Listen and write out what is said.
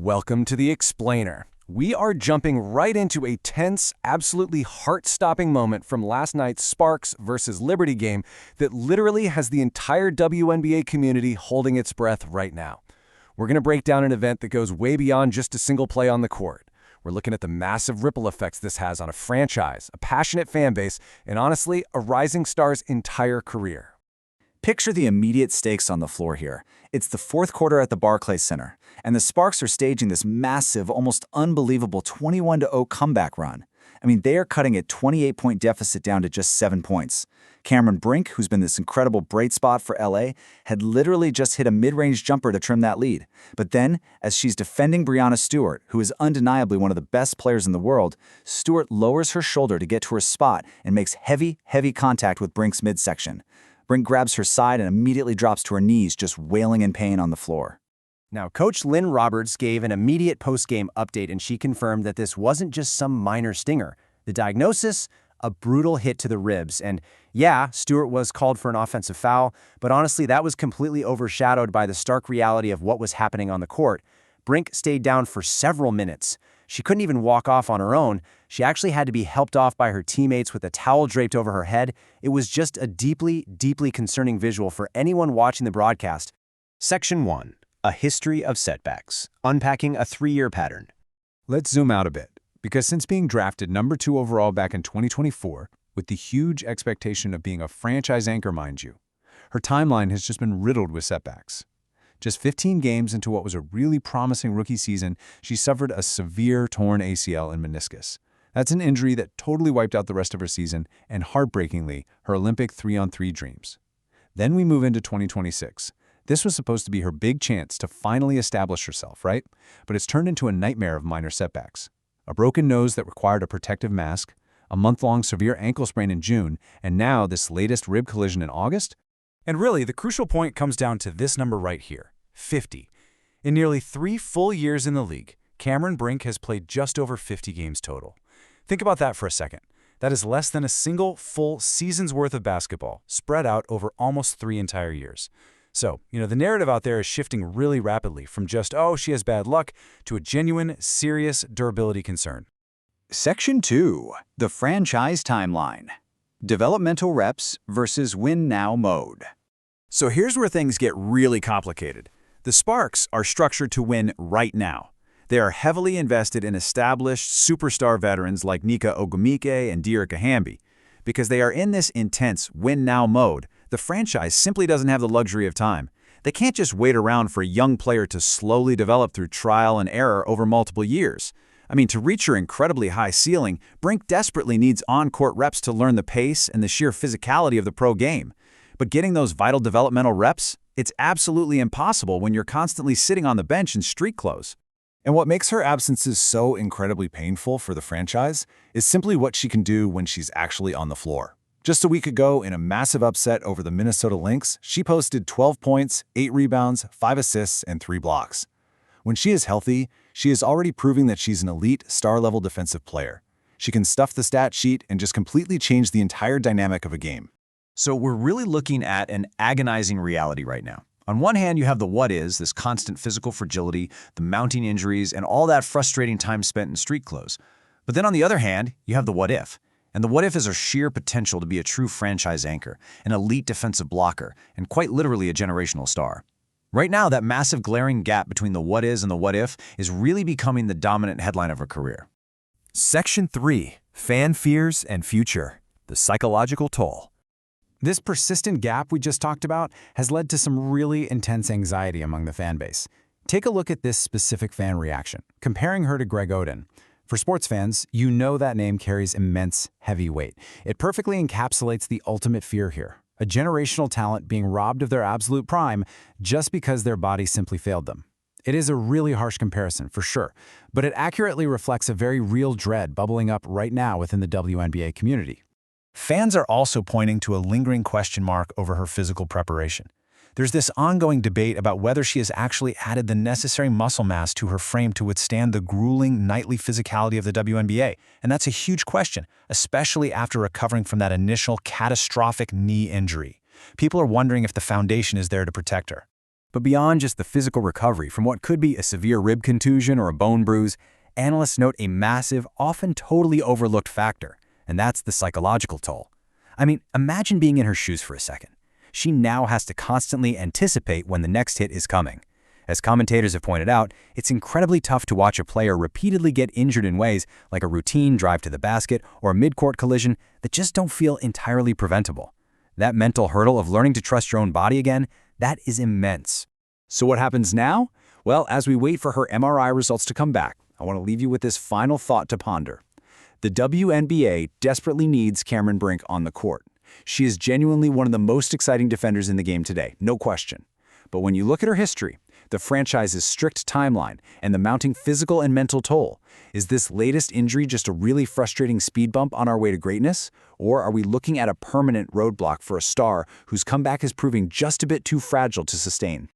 Welcome to The Explainer. We are jumping right into a tense, absolutely heart-stopping moment from last night's Sparks versus Liberty game that literally has the entire WNBA community holding its breath right now. We're going to break down an event that goes way beyond just a single play on the court. We're looking at the massive ripple effects this has on a franchise, a passionate fan base, and honestly, a rising star's entire career. Picture the immediate stakes on the floor here. It's the fourth quarter at the Barclays Center, and the Sparks are staging this massive, almost unbelievable 21-0 comeback run. I mean, they are cutting a 28-point deficit down to just 7 points. Cameron Brink, who's been this incredible bright spot for LA, had literally just hit a mid-range jumper to trim that lead. But then, as she's defending Breanna Stewart, who is undeniably one of the best players in the world, Stewart lowers her shoulder to get to her spot and makes heavy contact with Brink's midsection. Brink grabs her side and immediately drops to her knees, just wailing in pain on the floor. Now, Coach Lynne Roberts gave an immediate post-game update, and she confirmed that this wasn't just some minor stinger. The diagnosis? A brutal hit to the ribs. And yeah, Stewart was called for an offensive foul, but honestly, that was completely overshadowed by the stark reality of what was happening on the court. Brink stayed down for several minutes. She couldn't even walk off on her own. She actually had to be helped off by her teammates with a towel draped over her head. It was just a deeply concerning visual for anyone watching the broadcast. Section 1. A history of setbacks. Unpacking a 3-year pattern. Let's zoom out a bit, because since being drafted number 2 overall back in 2024, with the huge expectation of being a franchise anchor, mind you, her timeline has just been riddled with setbacks. Just 15 games into what was a really promising rookie season, she suffered a severe torn ACL and meniscus. That's an injury that totally wiped out the rest of her season and, heartbreakingly, her Olympic 3-on-3 dreams. Then we move into 2026. This was supposed to be her big chance to finally establish herself, right? But it's turned into a nightmare of minor setbacks. A broken nose that required a protective mask, a month-long severe ankle sprain in June, and now this latest rib collision in August? And really, the crucial point comes down to this number right here, 50. In nearly 3 full years in the league, Cameron Brink has played just over 50 games total. Think about that for a second. That is less than a single full season's worth of basketball, spread out over almost 3 entire years. So, the narrative out there is shifting really rapidly from just, oh, she has bad luck, to a genuine, serious durability concern. Section 2. The franchise timeline. Developmental reps versus win-now mode. So here's where things get really complicated. The Sparks are structured to win right now. They are heavily invested in established superstar veterans like Nika Ogwumike and Dearica Hamby. Because they are in this intense win-now mode, the franchise simply doesn't have the luxury of time. They can't just wait around for a young player to slowly develop through trial and error over multiple years. I mean, to reach her incredibly high ceiling, Brink desperately needs on-court reps to learn the pace and the sheer physicality of the pro game. But getting those vital developmental reps, it's absolutely impossible when you're constantly sitting on the bench in street clothes. And what makes her absences so incredibly painful for the franchise is simply what she can do when she's actually on the floor. Just a week ago, in a massive upset over the Minnesota Lynx, she posted 12 points, 8 rebounds, 5 assists, and 3 blocks. When she is healthy, she is already proving that she's an elite, star-level defensive player. She can stuff the stat sheet and just completely change the entire dynamic of a game. So we're really looking at an agonizing reality right now. On one hand, you have the what is, this constant physical fragility, the mounting injuries, and all that frustrating time spent in street clothes. But then on the other hand, you have the what if. And the what if is her sheer potential to be a true franchise anchor, an elite defensive blocker, and quite literally a generational star. Right now, that massive glaring gap between the what is and the what if is really becoming the dominant headline of her career. Section 3. Fan fears and future. The psychological toll. This persistent gap we just talked about has led to some really intense anxiety among the fan base. Take a look at this specific fan reaction, comparing her to Greg Oden. For sports fans, you know that name carries immense, heavy weight. It perfectly encapsulates the ultimate fear here. A generational talent being robbed of their absolute prime just because their body simply failed them. It is a really harsh comparison, for sure, but it accurately reflects a very real dread bubbling up right now within the WNBA community. Fans are also pointing to a lingering question mark over her physical preparation. There's this ongoing debate about whether she has actually added the necessary muscle mass to her frame to withstand the grueling nightly physicality of the WNBA, and that's a huge question, especially after recovering from that initial catastrophic knee injury. People are wondering if the foundation is there to protect her. But beyond just the physical recovery from what could be a severe rib contusion or a bone bruise, analysts note a massive, often totally overlooked factor, and that's the psychological toll. I mean, imagine being in her shoes for a second. She now has to constantly anticipate when the next hit is coming. As commentators have pointed out, it's incredibly tough to watch a player repeatedly get injured in ways like a routine drive to the basket or a mid-court collision that just don't feel entirely preventable. That mental hurdle of learning to trust your own body again, that is immense. So what happens now? Well, as we wait for her MRI results to come back, I want to leave you with this final thought to ponder. The WNBA desperately needs Cameron Brink on the court. She is genuinely one of the most exciting defenders in the game today, no question. But when you look at her history, the franchise's strict timeline, and the mounting physical and mental toll, is this latest injury just a really frustrating speed bump on our way to greatness? Or are we looking at a permanent roadblock for a star whose comeback is proving just a bit too fragile to sustain?